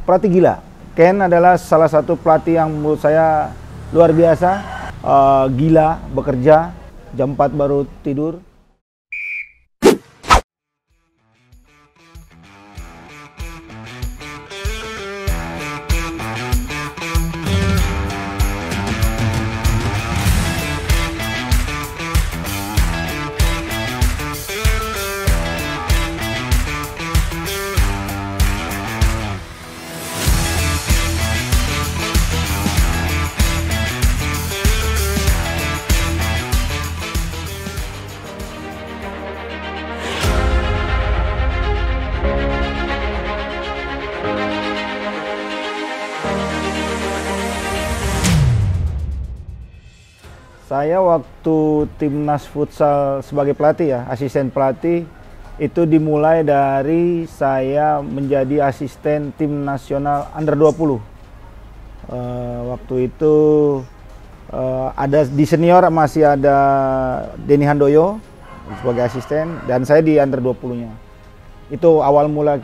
Pelatih gila. Ken adalah salah satu pelatih yang menurut saya luar biasa. Gila, bekerja, jam 4 baru tidur. Saya waktu timnas futsal sebagai pelatih ya, asisten pelatih, itu dimulai dari saya menjadi asisten tim nasional under 20. Waktu itu ada di senior masih ada Denny Handoyo sebagai asisten dan saya di under 20-nya. Itu awal mula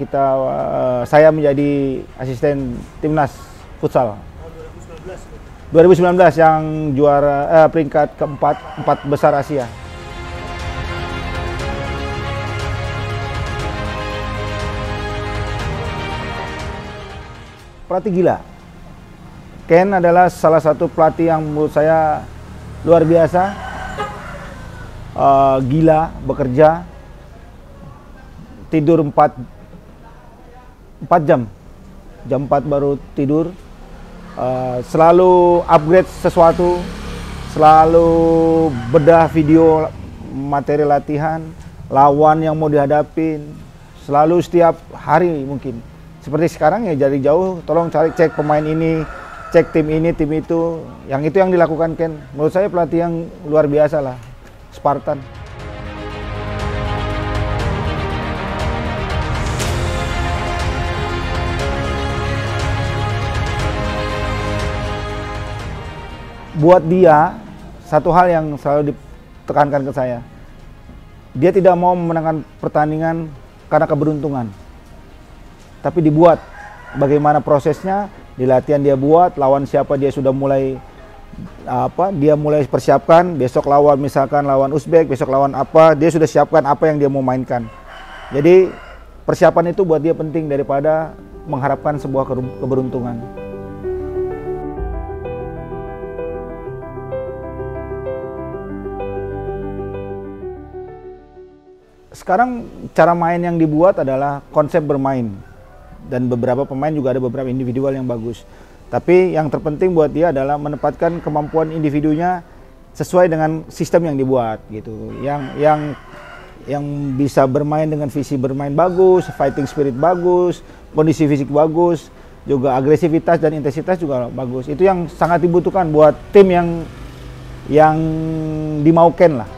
saya menjadi asisten timnas futsal. 2019 yang juara peringkat keempat, 4 besar Asia. Pelatih gila. Ken adalah salah satu pelatih yang menurut saya luar biasa. Gila, bekerja, tidur 4 jam. Jam 4 baru tidur. Selalu upgrade sesuatu, selalu bedah video materi latihan, lawan yang mau dihadapin, selalu setiap hari mungkin. Seperti sekarang ya dari jauh, tolong cek pemain ini, cek tim ini, tim itu. Yang itu yang dilakukan Ken. Menurut saya pelatih yang luar biasa lah, Spartan. Buat dia, satu hal yang selalu ditekankan ke saya, dia tidak mau memenangkan pertandingan karena keberuntungan, tapi dibuat bagaimana prosesnya, di latihan dia buat, lawan siapa dia sudah mulai dia mulai persiapkan, besok lawan misalkan lawan Uzbek, besok lawan apa, dia sudah siapkan apa yang dia mau mainkan. Jadi persiapan itu buat dia penting daripada mengharapkan sebuah keberuntungan. Sekarang cara main yang dibuat adalah konsep bermain, dan beberapa pemain juga ada beberapa individual yang bagus. Tapi yang terpenting buat dia adalah menempatkan kemampuan individunya sesuai dengan sistem yang dibuat gitu. Yang bisa bermain dengan visi bermain bagus, fighting spirit bagus, kondisi fisik bagus, juga agresivitas dan intensitas juga bagus. Itu yang sangat dibutuhkan buat tim yang dimaukan lah.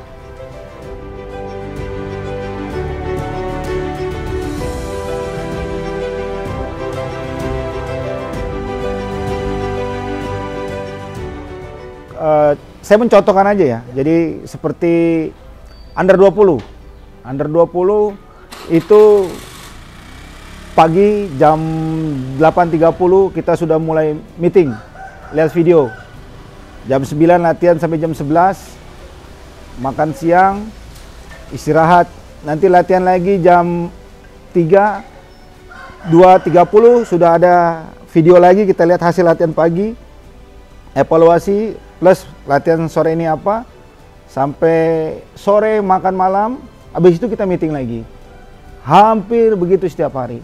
Saya mencontohkan aja ya. Jadi seperti under 20. Under 20 itu pagi jam 8.30 kita sudah mulai meeting, lihat video. Jam 9 latihan sampai jam 11. Makan siang, istirahat. Nanti latihan lagi jam 3, 2.30 sudah ada video lagi, kita lihat hasil latihan pagi. Evaluasi plus latihan sore ini apa, sampai sore makan malam, habis itu kita meeting lagi. Hampir begitu setiap hari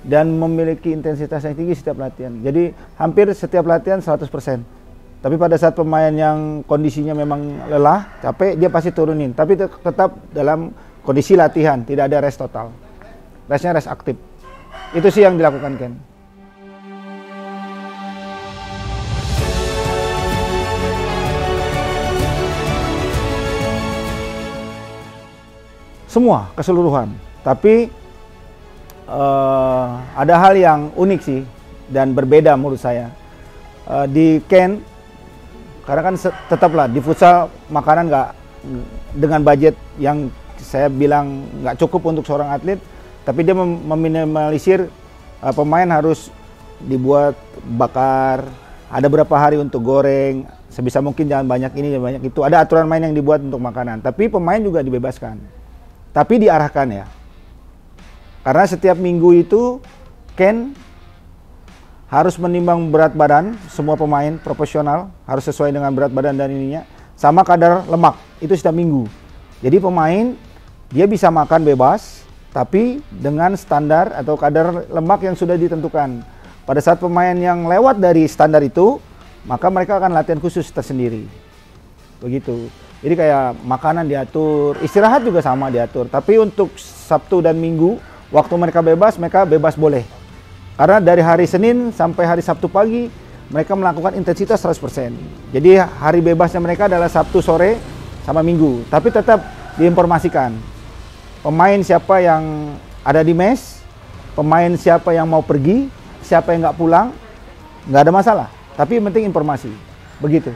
dan memiliki intensitas yang tinggi setiap latihan. Jadi hampir setiap latihan 100%. Tapi pada saat pemain yang kondisinya memang lelah, capek, dia pasti turunin. Tapi tetap dalam kondisi latihan, tidak ada rest total. Restnya rest aktif. Itu sih yang dilakukan Ken. Semua keseluruhan, tapi ada hal yang unik sih dan berbeda menurut saya. Di Ken, karena kan tetaplah di futsal makanan nggak dengan budget yang saya bilang nggak cukup untuk seorang atlet, tapi dia meminimalisir pemain harus dibuat bakar, ada berapa hari untuk goreng, sebisa mungkin jangan banyak ini, jangan banyak itu. Ada aturan main yang dibuat untuk makanan, tapi pemain juga dibebaskan. Tapi diarahkan ya. Karena setiap minggu itu Ken harus menimbang berat badan, semua pemain profesional harus sesuai dengan berat badan dan ininya, sama kadar lemak, itu setiap minggu. Jadi pemain dia bisa makan bebas, tapi dengan standar atau kadar lemak yang sudah ditentukan. Pada saat pemain yang lewat dari standar itu, maka mereka akan latihan khusus tersendiri. Begitu. Jadi kayak makanan diatur, istirahat juga sama diatur. Tapi untuk Sabtu dan Minggu, waktu mereka bebas boleh. Karena dari hari Senin sampai hari Sabtu pagi, mereka melakukan intensitas 100%. Jadi hari bebasnya mereka adalah Sabtu sore sama Minggu. Tapi tetap diinformasikan. Pemain siapa yang ada di mes, pemain siapa yang mau pergi, siapa yang nggak pulang, nggak ada masalah. Tapi yang penting informasi. Begitu.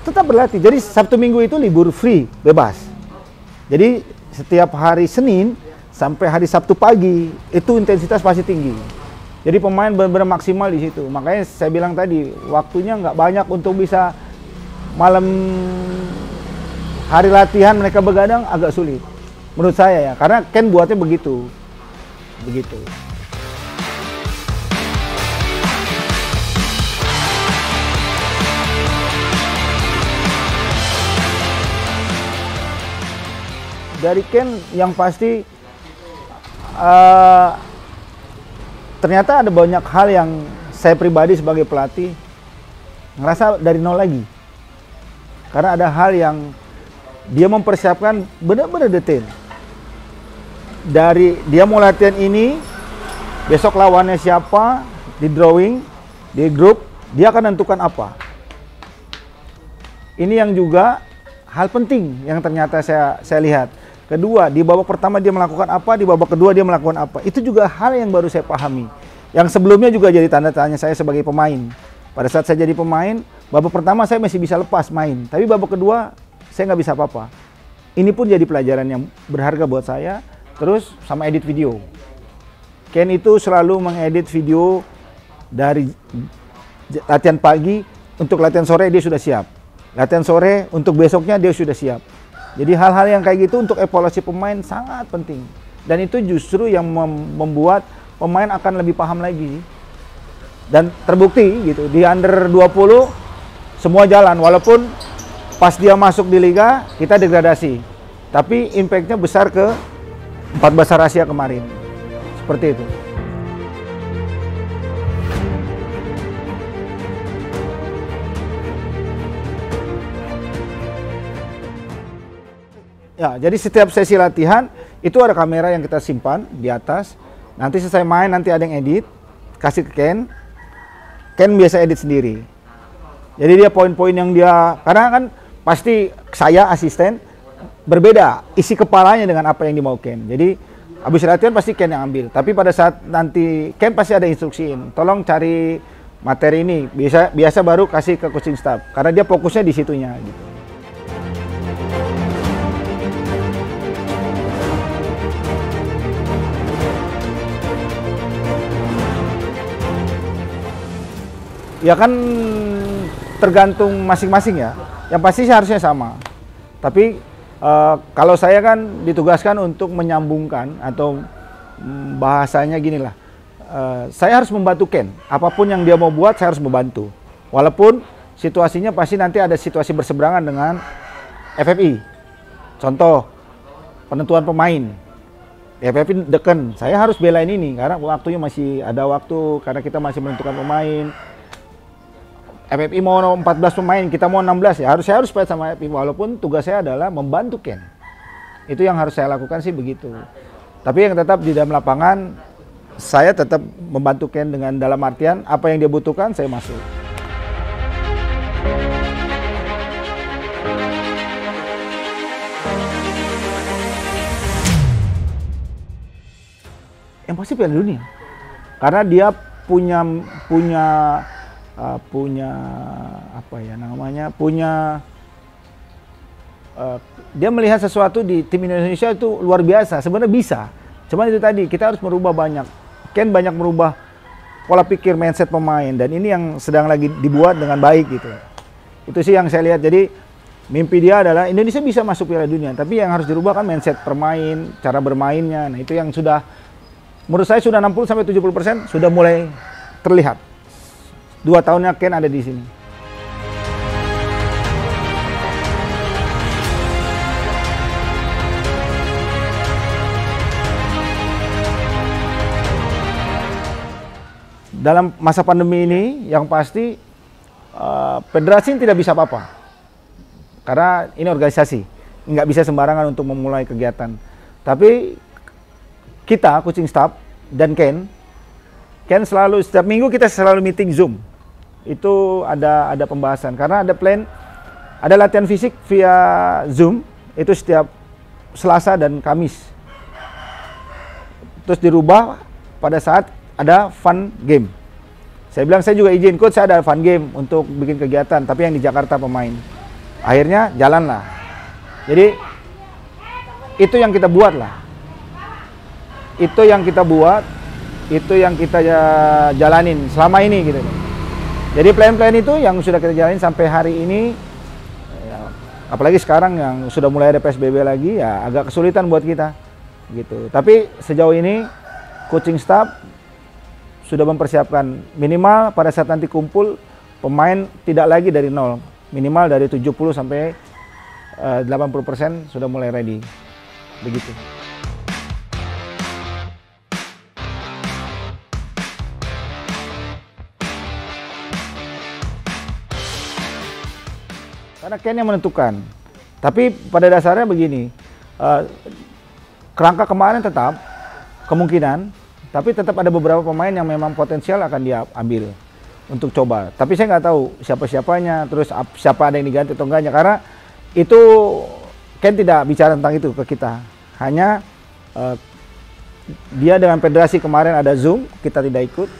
Tetap berlatih. Jadi Sabtu Minggu itu libur free, bebas. Jadi setiap hari Senin sampai hari Sabtu pagi itu intensitas pasti tinggi. Jadi pemain benar-benar maksimal di situ. Makanya saya bilang tadi waktunya nggak banyak untuk bisa malam hari latihan mereka begadang agak sulit. Menurut saya ya, karena Ken buatnya begitu. Begitu. Dari Ken yang pasti ternyata ada banyak hal yang saya pribadi sebagai pelatih ngerasa dari nol lagi. Karena ada hal yang dia mempersiapkan benar-benar detail. Dari dia mau latihan ini, besok lawannya siapa, di drawing, di grup, dia akan tentukan apa. Ini yang juga hal penting yang ternyata saya lihat. Kedua, di babak pertama dia melakukan apa, di babak kedua dia melakukan apa. Itu juga hal yang baru saya pahami. Yang sebelumnya juga jadi tanda tanya saya sebagai pemain. Pada saat saya jadi pemain, babak pertama saya masih bisa lepas main. Tapi babak kedua, saya nggak bisa apa-apa. Ini pun jadi pelajaran yang berharga buat saya. Terus sama edit video. Ken itu selalu mengedit video dari latihan pagi, untuk latihan sore dia sudah siap. Latihan sore, untuk besoknya dia sudah siap. Jadi hal-hal yang kayak gitu untuk evaluasi pemain sangat penting. Dan itu justru yang membuat pemain akan lebih paham lagi. Dan terbukti gitu, di under 20 semua jalan. Walaupun pas dia masuk di liga, kita degradasi. Tapi impact-nya besar ke 4 besar Asia kemarin. Seperti itu. Ya, jadi setiap sesi latihan itu ada kamera yang kita simpan di atas. Nanti selesai main nanti ada yang edit, kasih ke Ken. Ken biasa edit sendiri. Jadi dia poin-poin yang dia, karena kan pasti saya asisten berbeda isi kepalanya dengan apa yang dimau Ken. Jadi habis latihan pasti Ken yang ambil. Tapi pada saat nanti Ken pasti ada instruksiin. Tolong cari materi ini. Biasa baru kasih ke coaching staff. Karena dia fokusnya di situnya gitu. Ya kan tergantung masing-masing ya. Yang pasti sih harusnya sama. Tapi kalau saya kan ditugaskan untuk menyambungkan atau bahasanya gini lah. Saya harus membantu Ken. Apapun yang dia mau buat saya harus membantu. Walaupun situasinya pasti nanti ada situasi berseberangan dengan FFI. Contoh penentuan pemain. FFI deken. Saya harus belain ini karena waktunya masih ada waktu karena kita masih menentukan pemain. FFI mau 14 pemain, kita mau 16 ya. Saya harus fight sama FFI walaupun tugas saya adalah membantu Ken. Itu yang harus saya lakukan sih begitu. Tapi yang tetap di dalam lapangan saya tetap membantu Ken dengan dalam artian apa yang dia butuhkan saya masuk. Yang pasti Piala Dunia. Karena dia punya apa ya namanya, dia melihat sesuatu di tim Indonesia itu luar biasa. Sebenarnya bisa, Cuman itu tadi, kita harus merubah banyak. Ken banyak merubah pola pikir mindset pemain, dan ini yang sedang lagi dibuat dengan baik gitu. Itu sih yang saya lihat. Jadi mimpi dia adalah Indonesia bisa masuk Piala Dunia, tapi yang harus dirubah kan mindset permain, cara bermainnya. Nah, itu yang sudah, menurut saya sudah 60-70% sudah mulai terlihat. 2 tahunnya Ken ada di sini. Dalam masa pandemi ini, yang pasti federasi tidak bisa apa-apa. Karena ini organisasi, nggak bisa sembarangan untuk memulai kegiatan. Tapi kita, coaching staff, dan Ken selalu, setiap minggu kita selalu meeting Zoom. Itu ada pembahasan, karena ada plan, ada latihan fisik via Zoom, itu setiap Selasa dan Kamis. Terus dirubah pada saat ada fun game. Saya bilang, saya juga izin, coach, saya ada fun game untuk bikin kegiatan, tapi yang di Jakarta pemain. Akhirnya jalan lah. Jadi itu yang kita buat lah. Itu yang kita buat, itu yang kita jalanin selama ini gitu. Jadi plan-plan itu yang sudah kita jalanin sampai hari ini. Ya, apalagi sekarang yang sudah mulai ada PSBB lagi, ya agak kesulitan buat kita gitu. Tapi sejauh ini coaching staff sudah mempersiapkan, minimal pada saat nanti kumpul, pemain tidak lagi dari nol, minimal dari 70 sampai 80% sudah mulai ready, begitu. Karena Ken yang menentukan, tapi pada dasarnya begini, kerangka kemarin tetap kemungkinan, tapi tetap ada beberapa pemain yang memang potensial akan dia ambil untuk coba. Tapi saya nggak tahu siapa-siapanya, terus siapa ada yang diganti atau enggaknya, karena itu Ken tidak bicara tentang itu ke kita. Hanya dia dengan federasi kemarin ada Zoom, kita tidak ikut,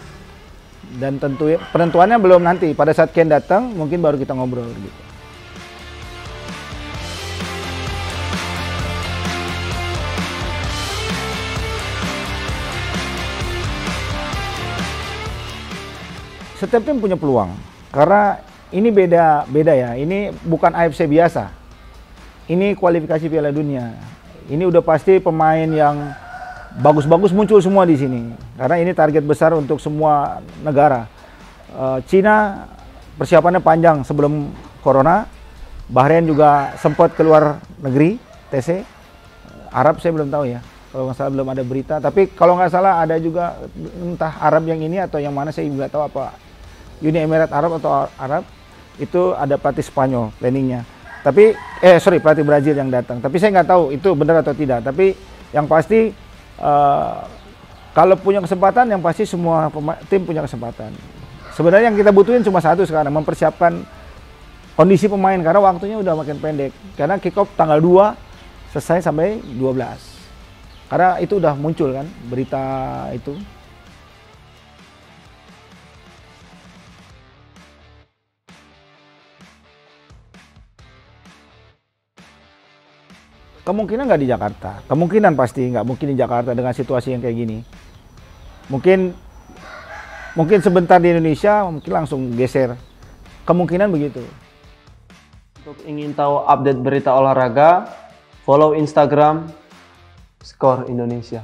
dan tentu penentuannya belum nanti. Pada saat Ken datang, mungkin baru kita ngobrol gitu. Setiap tim punya peluang, karena ini beda ya. Ini bukan AFC biasa. Ini kualifikasi Piala Dunia. Ini udah pasti pemain yang bagus-bagus muncul semua di sini. Karena ini target besar untuk semua negara. Cina persiapannya panjang sebelum Corona. Bahrain juga sempat keluar negeri, TC. Arab saya belum tahu ya. Kalau nggak salah belum ada berita. Tapi kalau nggak salah ada juga, entah Arab yang ini atau yang mana, saya nggak tahu apa. Uni Emirat Arab atau Arab, itu ada pelatih Spanyol planningnya. Tapi pelatih Brazil yang datang. Tapi saya nggak tahu itu benar atau tidak. Tapi yang pasti kalau punya kesempatan, yang pasti semua tim punya kesempatan. Sebenarnya yang kita butuhin cuma satu sekarang, mempersiapkan kondisi pemain, karena waktunya udah makin pendek. Karena kick off tanggal 2 selesai sampai 12. Karena itu udah muncul kan berita itu. Kemungkinan nggak di Jakarta, kemungkinan pasti nggak mungkin di Jakarta dengan situasi yang kayak gini. Mungkin sebentar di Indonesia, mungkin langsung geser. Kemungkinan begitu. Untuk ingin tahu update berita olahraga, follow Instagram Skor Indonesia.